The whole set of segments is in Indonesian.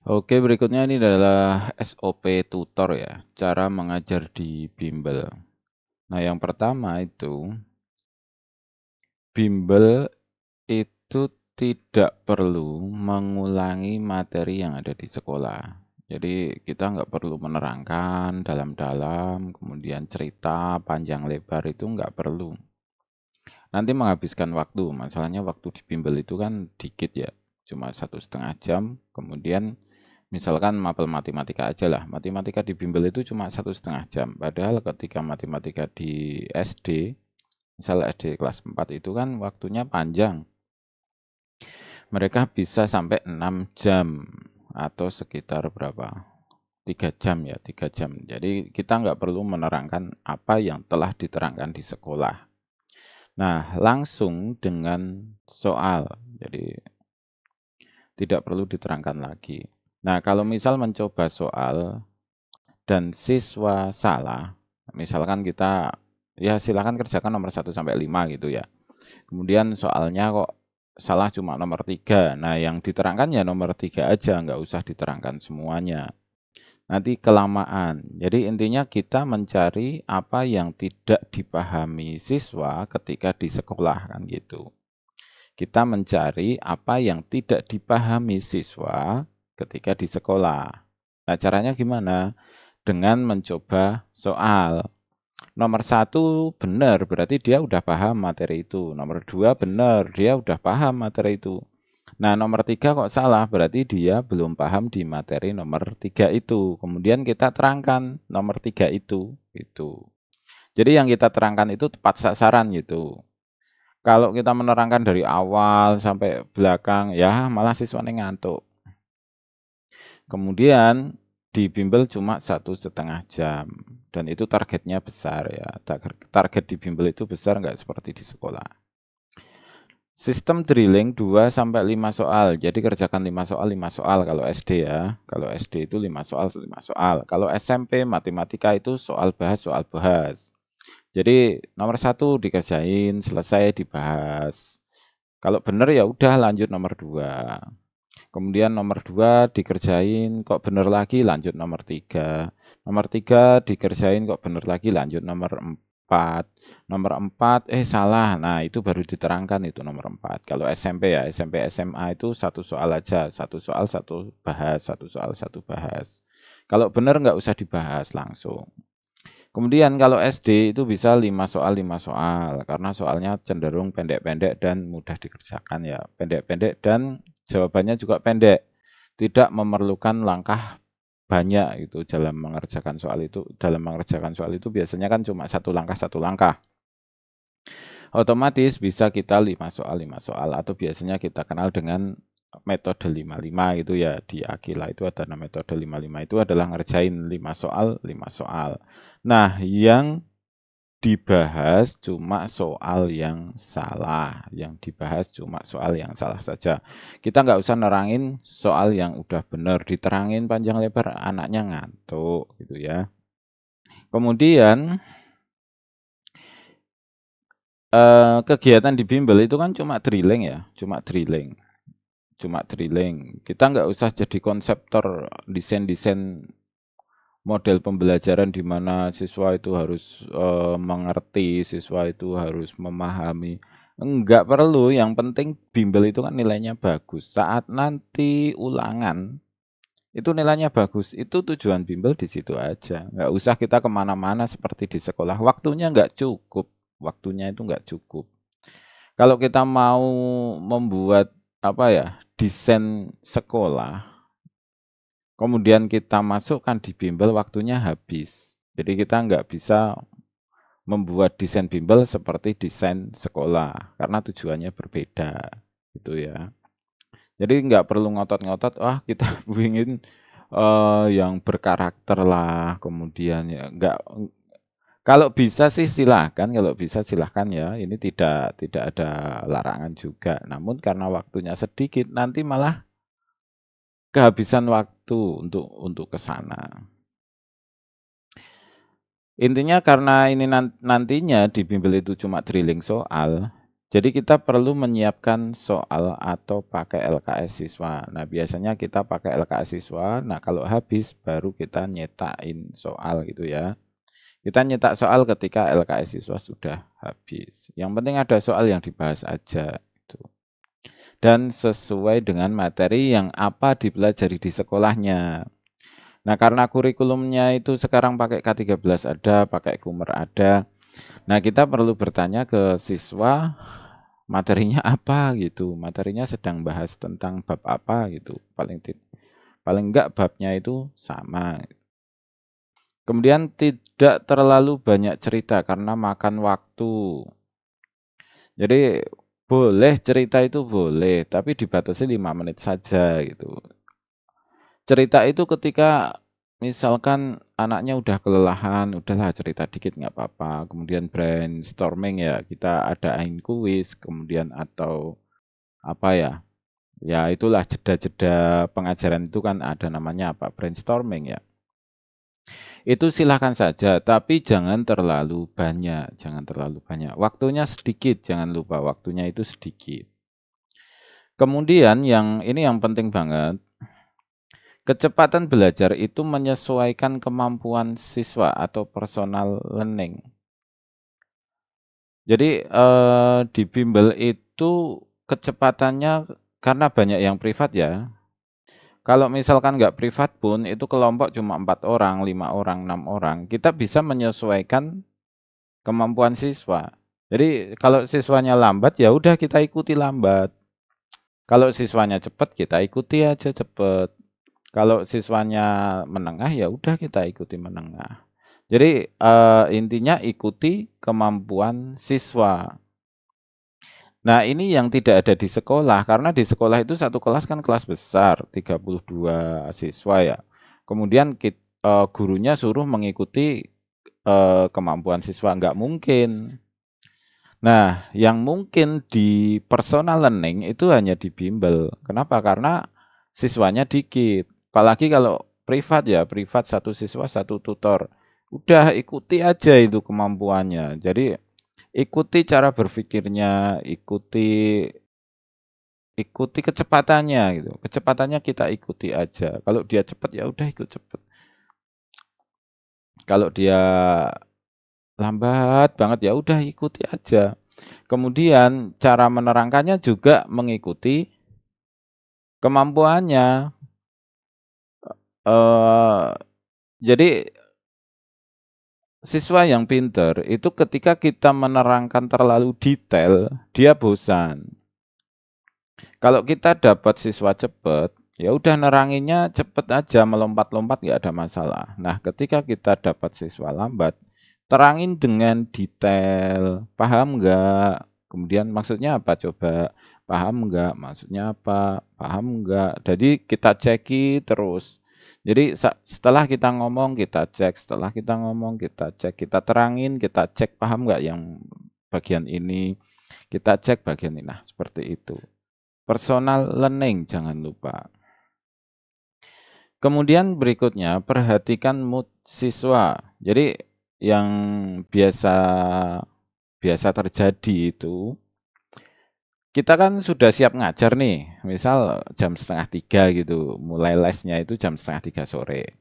Oke, berikutnya ini adalah SOP tutor ya, cara mengajar di bimbel. Nah, yang pertama itu, bimbel itu tidak perlu mengulangi materi yang ada di sekolah. Jadi kita nggak perlu menerangkan dalam-dalam, kemudian cerita panjang lebar itu nggak perlu. Nanti menghabiskan waktu, masalahnya waktu di bimbel itu kan dikit ya, cuma 1,5 jam, kemudian misalkan mapel matematika aja lah. Matematika di bimbel itu cuma 1,5 jam. Padahal ketika matematika di SD, misal SD kelas 4 itu kan waktunya panjang. Mereka bisa sampai 6 jam atau sekitar berapa? 3 jam ya, 3 jam. Jadi kita nggak perlu menerangkan apa yang telah diterangkan di sekolah. Nah, langsung dengan soal. Jadi tidak perlu diterangkan lagi. Nah, kalau misal mencoba soal dan siswa salah, misalkan kita ya silakan kerjakan nomor 1 sampai 5 gitu ya. Kemudian soalnya kok salah cuma nomor 3. Nah, yang diterangkan ya nomor 3 aja, nggak usah diterangkan semuanya. Nanti kelamaan. Jadi intinya kita mencari apa yang tidak dipahami siswa ketika di sekolah kan gitu. Kita mencari apa yang tidak dipahami siswa ketika di sekolah. Nah, caranya gimana? Dengan mencoba soal. Nomor 1 benar, berarti dia udah paham materi itu. Nomor 2 benar, dia udah paham materi itu. Nah, nomor 3 kok salah, berarti dia belum paham di materi nomor 3 itu. Kemudian kita terangkan nomor 3 itu. Gitu. Jadi yang kita terangkan itu tepat sasaran gitu. Kalau kita menerangkan dari awal sampai belakang, ya malah siswanya ngantuk. Kemudian di bimbel cuma 1,5 jam. Dan itu targetnya besar ya. Target di bimbel itu besar nggak seperti di sekolah. Sistem drilling 2 sampai 5 soal. Jadi kerjakan 5 soal, 5 soal kalau SD ya. Kalau SD itu 5 soal, 5 soal. Kalau SMP matematika itu soal bahas, soal bahas. Jadi nomor 1 dikerjain, selesai dibahas. Kalau benar ya udah lanjut nomor 2. Kemudian nomor 2 dikerjain, kok bener lagi lanjut nomor 3. Nomor 3 dikerjain, kok bener lagi lanjut nomor 4. Nomor 4, salah. Nah, itu baru diterangkan itu nomor 4. Kalau SMP ya, SMP SMA itu satu soal aja. Satu soal, satu bahas. Satu soal, satu bahas. Kalau benar nggak usah dibahas langsung. Kemudian kalau SD itu bisa 5 soal, 5 soal. Karena soalnya cenderung pendek-pendek dan mudah dikerjakan ya. Pendek-pendek dan jawabannya juga pendek. Tidak memerlukan langkah banyak itu dalam mengerjakan soal itu. Dalam mengerjakan soal itu biasanya kan cuma satu langkah, satu langkah. Otomatis bisa kita 5 soal, 5 soal. Atau biasanya kita kenal dengan metode 55 gitu ya. Di Akila itu ada metode 55 itu adalah ngerjain 5 soal, 5 soal. Nah, yang dibahas cuma soal yang salah. Yang dibahas cuma soal yang salah saja. Kita nggak usah nerangin soal yang udah benar. Diterangin panjang lebar, anaknya ngantuk gitu ya. Kemudian kegiatan di bimbel itu kan cuma drilling ya, cuma drilling. Cuma drilling. Kita nggak usah jadi konseptor desain-desain model pembelajaran di mana siswa itu harus mengerti, siswa itu harus memahami. Enggak perlu, yang penting bimbel itu kan nilainya bagus. Saat nanti ulangan, itu nilainya bagus. Itu tujuan bimbel di situ aja. Nggak usah kita kemana-mana seperti di sekolah. Waktunya nggak cukup. Waktunya itu nggak cukup. Kalau kita mau membuat apa ya, desain sekolah, kemudian kita masukkan di bimbel, waktunya habis. Jadi kita nggak bisa membuat desain bimbel seperti desain sekolah, karena tujuannya berbeda, gitu ya. Jadi nggak perlu ngotot-ngotot, wah kita ingin yang berkarakter lah, kemudian ya nggak. Kalau bisa sih silahkan, kalau bisa silahkan ya. Ini tidak ada larangan juga. Namun karena waktunya sedikit, nanti malah kehabisan waktu untuk ke sana. Intinya karena ini nantinya di bimbel itu cuma drilling soal, Jadi kita perlu menyiapkan soal atau pakai LKS siswa. Nah, biasanya kita pakai LKS siswa. Nah, kalau habis baru kita nyetakin soal gitu ya. Kita nyetak soal ketika LKS siswa sudah habis. Yang penting ada soal yang dibahas aja gitu. Dan sesuai dengan materi yang apa dipelajari di sekolahnya. Nah, karena kurikulumnya itu sekarang pakai K13 ada, pakai Kumer ada. Nah, kita perlu bertanya ke siswa materinya apa gitu. Materinya sedang bahas tentang bab apa gitu. Paling enggak babnya itu sama. Kemudian tidak terlalu banyak cerita karena makan waktu. Jadi boleh cerita itu boleh, tapi dibatasi 5 menit saja gitu. Cerita itu ketika misalkan anaknya udah kelelahan, udahlah cerita dikit nggak apa-apa. Kemudian brainstorming ya, kita adain kuis, kemudian atau apa ya, ya itulah jeda-jeda pengajaran itu kan ada namanya apa, brainstorming ya. Itu silahkan saja, tapi jangan terlalu banyak, jangan terlalu banyak. Waktunya sedikit, jangan lupa waktunya itu sedikit. Kemudian ini yang penting banget, kecepatan belajar itu menyesuaikan kemampuan siswa atau personal learning. Jadi di bimbel itu kecepatannya karena banyak yang privat ya. Kalau misalkan nggak privat pun itu kelompok cuma 4 orang, 5 orang, 6 orang, kita bisa menyesuaikan kemampuan siswa. Jadi kalau siswanya lambat ya udah kita ikuti lambat. Kalau siswanya cepat kita ikuti aja cepat. Kalau siswanya menengah ya udah kita ikuti menengah. Jadi intinya ikuti kemampuan siswa. Nah, ini yang tidak ada di sekolah karena di sekolah itu satu kelas kan kelas besar, 32 siswa ya. Kemudian gurunya suruh mengikuti kemampuan siswa nggak mungkin. Nah, yang mungkin di personal learning itu hanya di bimbel. Kenapa? Karena siswanya dikit. Apalagi kalau privat ya, privat satu siswa satu tutor. Udah ikuti aja itu kemampuannya. Jadi ikuti cara berpikirnya, ikuti kecepatannya gitu. Kecepatannya kita ikuti aja. Kalau dia cepat ya udah ikut cepat. Kalau dia lambat banget ya udah ikuti aja. Kemudian cara menerangkannya juga mengikuti kemampuannya. Eh, jadi siswa yang pinter itu ketika kita menerangkan terlalu detail, dia bosan. Kalau kita dapat siswa cepat, ya udah neranginnya cepet aja, melompat-lompat nggak ada masalah. Nah, ketika kita dapat siswa lambat, terangin dengan detail, paham nggak? Kemudian maksudnya apa coba? Paham nggak? Maksudnya apa? Paham nggak? Jadi kita ceki terus. Jadi setelah kita ngomong, kita cek. Setelah kita ngomong, kita cek. Kita terangin, kita cek paham nggak yang bagian ini. Kita cek bagian ini. Nah, seperti itu. Personal learning jangan lupa. Kemudian berikutnya perhatikan mood siswa. Jadi yang biasa biasa terjadi itu kita kan sudah siap ngajar nih. Misal jam setengah tiga gitu. Mulai lesnya itu jam setengah tiga sore.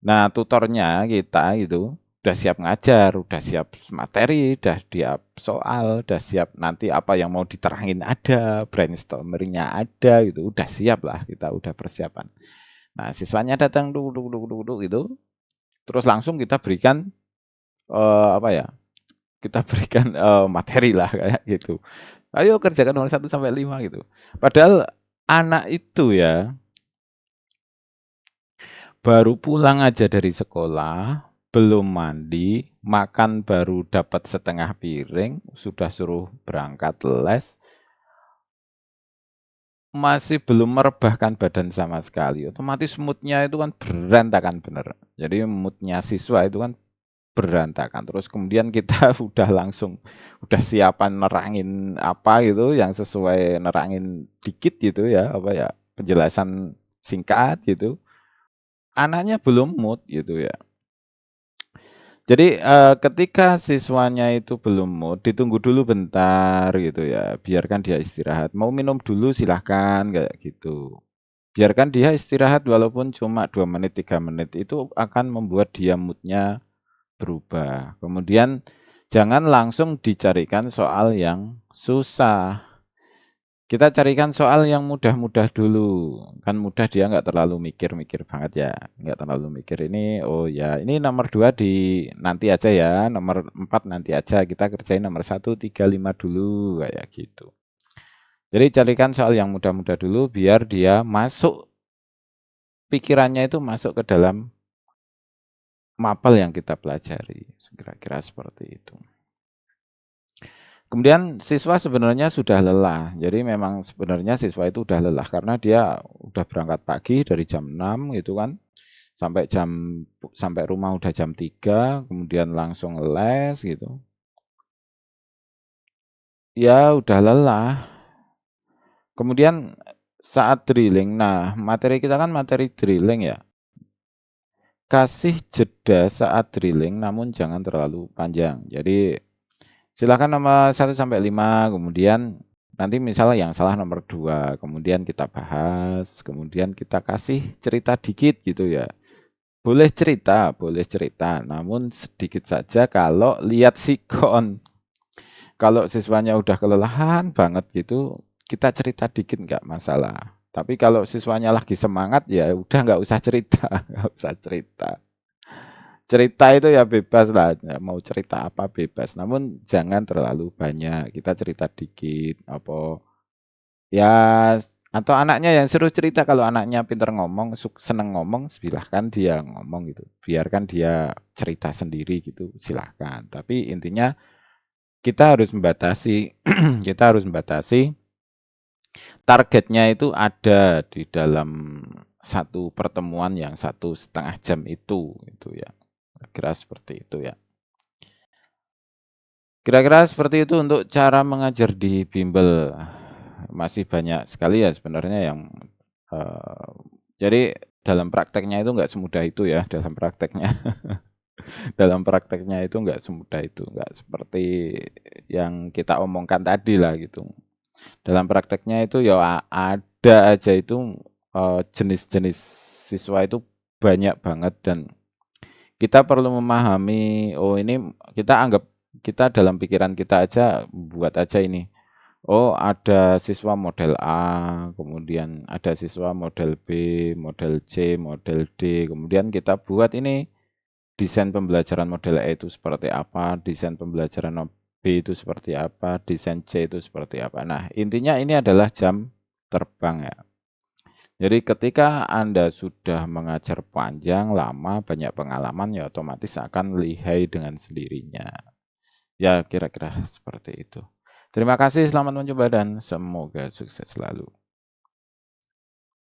Nah, tutornya kita itu udah siap ngajar, udah siap materi, udah siap soal, udah siap nanti apa yang mau diterangin ada, brainstorming-nya ada gitu, udah siap lah kita udah persiapan. Nah, siswanya datang duduk gitu, terus langsung kita berikan apa ya? Kita berikan materi lah kayak gitu. Ayo kerjakan nomor 1 sampai 5 gitu. Padahal anak itu ya baru pulang aja dari sekolah, belum mandi, makan baru dapat setengah piring, sudah suruh berangkat les, masih belum merebahkan badan sama sekali. Otomatis moodnya itu kan berantakan bener. Jadi moodnya siswa itu kan berantakan. Terus kemudian kita udah siapan nerangin apa gitu yang sesuai nerangin dikit gitu ya, apa ya, penjelasan singkat gitu. Anaknya belum mood gitu ya. Jadi, ketika siswanya itu belum mood, ditunggu dulu bentar gitu ya, biarkan dia istirahat. Mau minum dulu silahkan, kayak gitu. Biarkan dia istirahat walaupun cuma 2 menit, 3 menit, itu akan membuat dia mood-nya berubah. Kemudian jangan langsung dicarikan soal yang susah. Kita carikan soal yang mudah-mudah dulu. Kan mudah dia nggak terlalu mikir-mikir banget ya. Nggak terlalu mikir ini, oh ya ini nomor 2 di nanti aja ya, nomor 4 nanti aja. Kita kerjain nomor 1, 3, 5 dulu, kayak gitu. Jadi carikan soal yang mudah-mudah dulu biar dia masuk, pikirannya itu masuk ke dalam mapel yang kita pelajari. Kira-kira seperti itu. Kemudian siswa sebenarnya sudah lelah. Jadi memang sebenarnya siswa itu udah lelah karena dia udah berangkat pagi dari jam 6 gitu kan, sampai sampai rumah udah jam 3, kemudian langsung les gitu. Ya udah lelah. Kemudian saat drilling, nah materi kita kan materi drilling ya. Kasih jeda saat drilling namun jangan terlalu panjang. Jadi silakan nomor 1 sampai 5, kemudian nanti misalnya yang salah nomor 2, kemudian kita bahas, kemudian kita kasih cerita dikit gitu ya. Boleh cerita, namun sedikit saja kalau lihat sikon. Kalau siswanya udah kelelahan banget gitu, kita cerita dikit nggak masalah. Tapi kalau siswanya lagi semangat ya udah nggak usah cerita, nggak usah cerita. Cerita itu ya bebas lah, ya mau cerita apa bebas, namun jangan terlalu banyak. Kita cerita dikit, apa ya atau anaknya yang suruh cerita. Kalau anaknya pintar ngomong, seneng ngomong, silahkan dia ngomong gitu. Biarkan dia cerita sendiri gitu, silahkan. Tapi intinya kita harus membatasi, kita harus membatasi targetnya itu ada di dalam satu pertemuan yang 1,5 jam itu ya. Kira seperti itu ya. Kira-kira seperti itu untuk cara mengajar di bimbel. Masih banyak sekali ya sebenarnya yang, eee, jadi dalam prakteknya itu nggak semudah itu ya, dalam prakteknya. Dalam prakteknya itu nggak semudah itu, nggak seperti yang kita omongkan tadi lah gitu. Dalam prakteknya itu ya ada aja itu, jenis-jenis siswa itu banyak banget dan kita perlu memahami, oh ini kita anggap kita dalam pikiran kita aja buat aja ini. Oh, ada siswa model A, kemudian ada siswa model B, model C, model D. Kemudian kita buat ini desain pembelajaran model A itu seperti apa, desain pembelajaran B itu seperti apa, desain C itu seperti apa. Nah, intinya ini adalah jam terbang ya. Jadi ketika Anda sudah mengajar panjang, lama, banyak pengalaman, ya otomatis akan lihai dengan sendirinya. Ya, kira-kira seperti itu. Terima kasih, selamat mencoba dan semoga sukses selalu.